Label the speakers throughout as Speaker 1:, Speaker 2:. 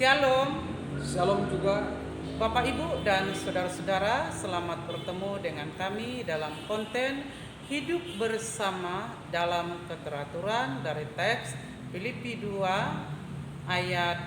Speaker 1: Shalom,
Speaker 2: Shalom juga.
Speaker 1: Bapak Ibu dan saudara-saudara, selamat bertemu dengan kami dalam konten Hidup Bersama dalam Keteraturan dari teks Filipi 2 ayat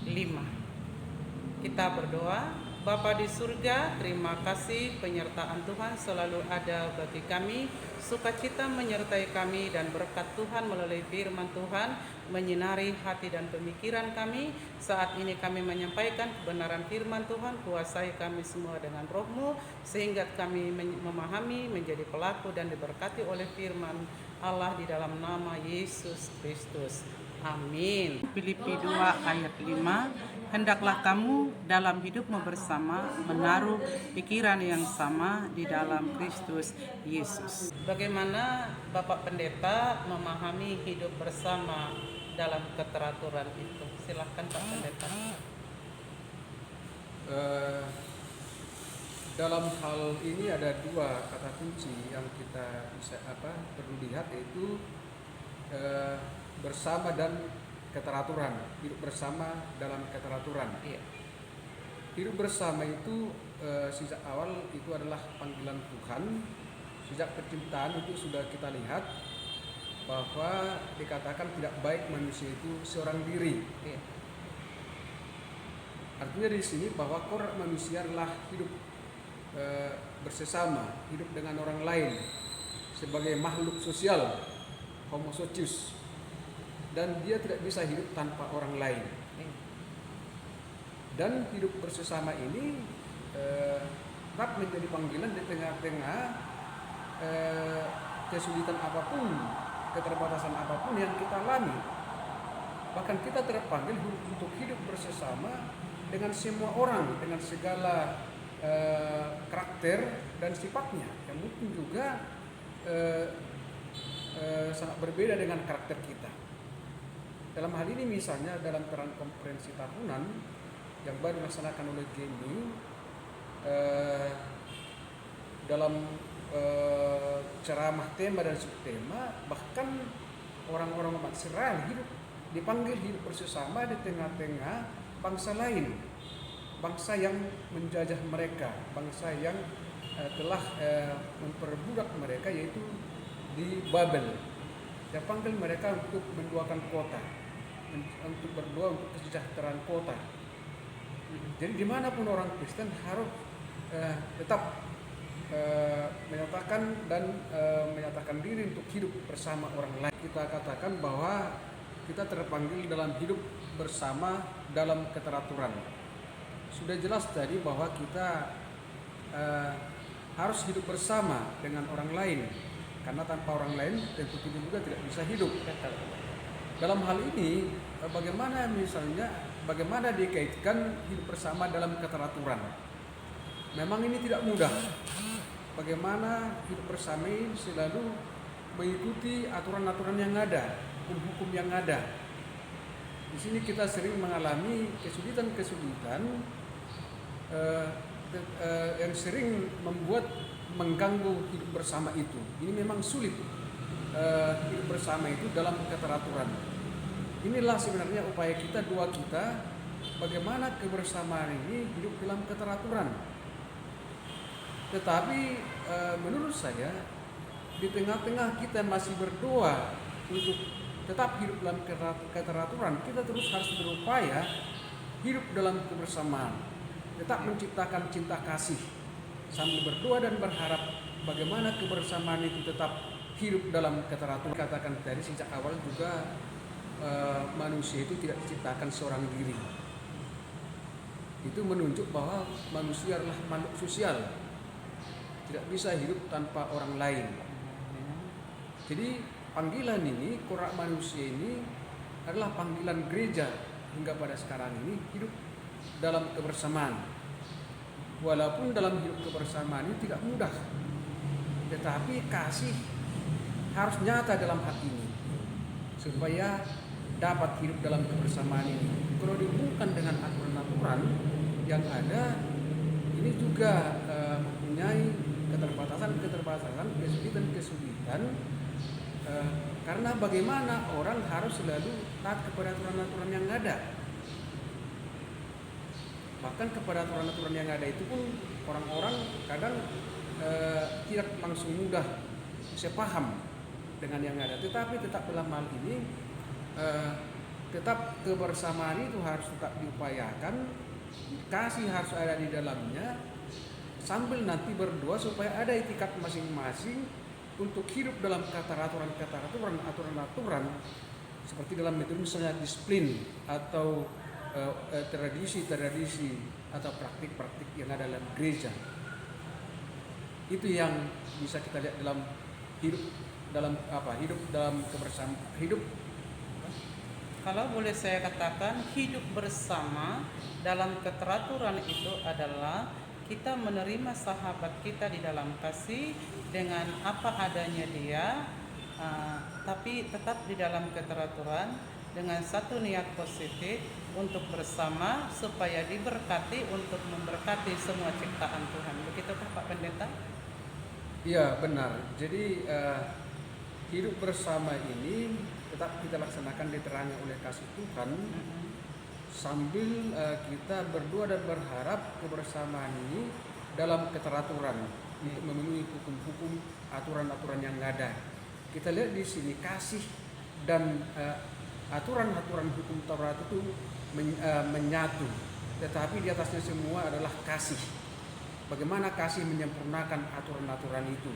Speaker 1: 5. Kita berdoa. Bapa di surga, terima kasih penyertaan Tuhan selalu ada bagi kami. Sukacita menyertai kami dan berkat Tuhan melalui firman Tuhan menyinari hati dan pemikiran kami. Saat ini kami menyampaikan kebenaran firman Tuhan, kuasai kami semua dengan roh-Mu sehingga kami memahami, menjadi pelaku dan diberkati oleh firman Allah di dalam nama Yesus Kristus. Amin. Filipi 2 ayat 5. Hendaklah kamu dalam hidupmu bersama menaruh pikiran yang sama di dalam Kristus Yesus. Bagaimana Bapak Pendeta memahami hidup bersama dalam keteraturan itu? Silahkan Pak Pendeta.
Speaker 2: Dalam hal ini ada dua kata kunci yang kita bisa perlu lihat, yaitu bersama dan keteraturan. Hidup bersama dalam keteraturan.
Speaker 1: Iya.
Speaker 2: Hidup bersama itu sejak awal itu adalah panggilan Tuhan. Sejak penciptaan itu sudah kita lihat bahwa dikatakan tidak baik manusia itu seorang diri.
Speaker 1: Iya.
Speaker 2: Artinya di sini bahwa korak manusia adalah hidup bersesama, hidup dengan orang lain sebagai makhluk sosial, homo socius, dan dia tidak bisa hidup tanpa orang lain. Dan hidup bersesama ini kerap menjadi panggilan di tengah-tengah kesulitan apapun, keterbatasan apapun yang kita alami. Bahkan kita terpanggil untuk hidup bersesama dengan semua orang, dengan segala karakter dan sifatnya yang mungkin juga sangat berbeda dengan karakter kita. Dalam hal ini misalnya dalam peran konferensi tahunan yang baru dilaksanakan oleh GMI, dalam ceramah tema dan subtema, bahkan orang-orang umat Israel dipanggil hidup bersama di tengah-tengah bangsa lain, bangsa yang menjajah mereka, bangsa yang telah memperbudak mereka, yaitu di Babel. Dia panggil mereka untuk menduakan kota, untuk berdoa untuk kesejahteraan kota. Jadi dimanapun orang Kristen harus tetap menyatakan menyatakan diri untuk hidup bersama orang lain. Kita katakan bahwa kita terpanggil dalam hidup bersama dalam keteraturan. Sudah jelas tadi bahwa kita harus hidup bersama dengan orang lain, karena tanpa orang lain tentu kita juga tidak bisa hidup. Dalam hal ini bagaimana dikaitkan hidup bersama dalam keteraturan? Memang ini tidak mudah. Bagaimana hidup bersama ini selalu mengikuti aturan-aturan yang ada, hukum-hukum yang ada. Di sini kita sering mengalami kesulitan-kesulitan yang sering mengganggu hidup bersama itu. Ini memang sulit, hidup bersama itu dalam keteraturan. Inilah sebenarnya upaya kita, bagaimana kebersamaan ini hidup dalam keteraturan. Tetapi menurut saya, di tengah-tengah kita masih berdoa untuk tetap hidup dalam keteraturan, kita terus harus berupaya hidup dalam kebersamaan, tetap menciptakan cinta kasih, sambil berdoa dan berharap bagaimana kebersamaan itu tetap hidup dalam keteraturan. Katakan tadi sejak awal juga manusia itu tidak diciptakan seorang diri. Itu menunjuk bahwa manusia adalah makhluk sosial, tidak bisa hidup tanpa orang lain. Jadi panggilan ini, korak manusia ini adalah panggilan gereja hingga pada sekarang ini hidup dalam kebersamaan. Walaupun dalam hidup kebersamaan ini tidak mudah, tetapi kasih harus nyata dalam hati ini supaya dapat hidup dalam kebersamaan ini. Kalau dihubungkan dengan aturan-aturan yang ada, ini juga mempunyai keterbatasan, kesulitan, karena bagaimana orang harus selalu taat kepada aturan-aturan yang ada. Bahkan kepada aturan-aturan yang ada itu pun orang-orang kadang tidak langsung mudah sepaham dengan yang ada. Tetapi tetap dalam hal ini tetap kebersamaan itu harus tetap diupayakan, kasih harus ada di dalamnya, sambil nanti berdoa supaya ada etikat masing-masing untuk hidup dalam aturan seperti dalam metode misalnya disiplin atau tradisi atau praktik-praktik yang ada dalam gereja. Itu yang bisa kita lihat dalam hidup dalam kebersamaan hidup.
Speaker 1: Kalau boleh saya katakan, hidup bersama dalam keteraturan itu adalah kita menerima sahabat kita di dalam kasih dengan apa adanya dia, tapi tetap di dalam keteraturan dengan satu niat positif untuk bersama supaya diberkati untuk memberkati semua ciptaan Tuhan. Begitukah Pak Pendeta?
Speaker 2: Iya, benar. Jadi hidup bersama ini tetap kita laksanakan diterangi oleh kasih Tuhan, sambil kita berdoa dan berharap kebersamaan ini dalam keteraturan untuk memenuhi hukum-hukum, aturan-aturan yang ada. Kita lihat di sini kasih dan aturan-aturan hukum Taurat itu menyatu, tetapi di atasnya semua adalah kasih. Bagaimana kasih menyempurnakan aturan-aturan itu?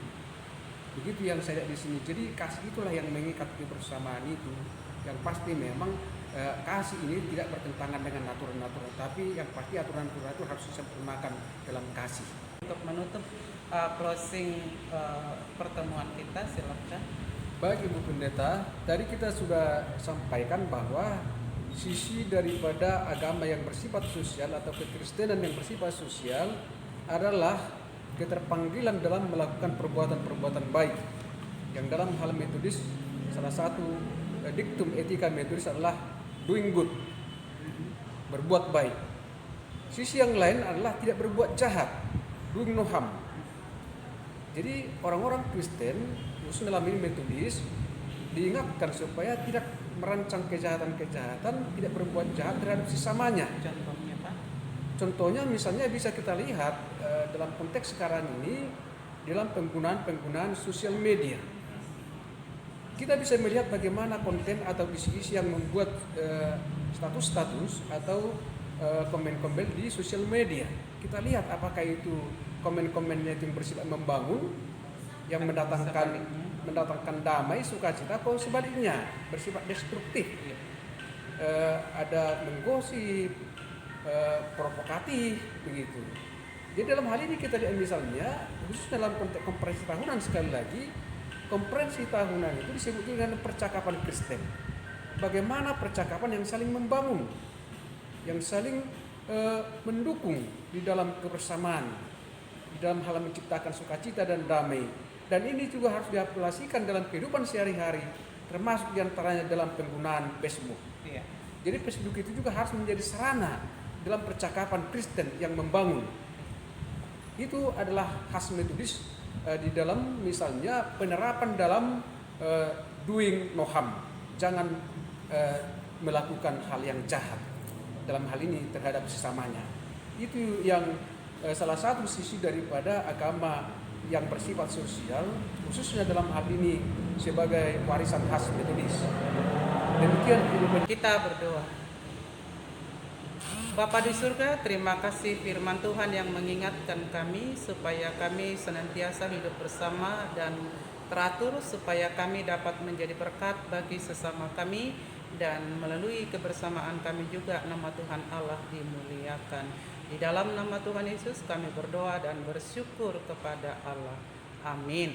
Speaker 2: Begitu yang saya lihat di sini. Jadi kasih itulah yang mengikat kebersamaan itu. Yang pasti memang kasih ini tidak bertentangan dengan aturan-aturan, tapi yang pasti aturan-aturan itu harus disempurnakan dalam kasih.
Speaker 1: Untuk menutup closing pertemuan kita, silakan.
Speaker 2: Baik Ibu Pendeta, tadi kita sudah sampaikan bahwa sisi daripada agama yang bersifat sosial atau kekristenan yang bersifat sosial adalah keterpanggilan dalam melakukan perbuatan-perbuatan baik. Yang dalam hal metodis, salah satu diktum etika metodis adalah doing good, berbuat baik. Sisi yang lain adalah tidak berbuat jahat, doing no harm. Jadi orang-orang Kristen, khusus dalam ini metodis, diingatkan supaya tidak merancang kejahatan-kejahatan, tidak berbuat jahat terhadap sesamanya.
Speaker 1: Contohnya Pak?
Speaker 2: Contohnya misalnya bisa kita lihat dalam konteks sekarang ini dalam penggunaan sosial media. Kita bisa melihat bagaimana konten atau isi-isi yang membuat status-status atau komen-komen di sosial media. Kita lihat apakah itu komen-komennya itu yang bersifat membangun, yang mendatangkan damai, sukacita, atau sebaliknya bersifat destruktif. Ada menggosip, provokatif, begitu. Jadi dalam hal ini kita lihat misalnya, khusus dalam konteks konferensi tahunan, sekali lagi, konferensi tahunan itu disebut dengan percakapan Kristen. Bagaimana percakapan yang saling membangun, yang saling mendukung di dalam kebersamaan, di dalam hal menciptakan sukacita dan damai. Dan ini juga harus diaplikasikan dalam kehidupan sehari-hari, termasuk diantaranya dalam penggunaan Facebook.
Speaker 1: Iya.
Speaker 2: Jadi Facebook itu juga harus menjadi sarana dalam percakapan Kristen yang membangun. Itu adalah khas metodis di dalam misalnya penerapan dalam doing no harm. Jangan melakukan hal yang jahat dalam hal ini terhadap sesamanya. Itu yang salah satu sisi daripada agama yang bersifat sosial, khususnya dalam hal ini sebagai warisan khas metodis. Demikian
Speaker 1: kita berdoa. Bapa di surga, terima kasih firman Tuhan yang mengingatkan kami supaya kami senantiasa hidup bersama dan teratur, supaya kami dapat menjadi berkat bagi sesama kami, dan melalui kebersamaan kami juga nama Tuhan Allah dimuliakan. Di dalam nama Tuhan Yesus kami berdoa dan bersyukur kepada Allah. Amin.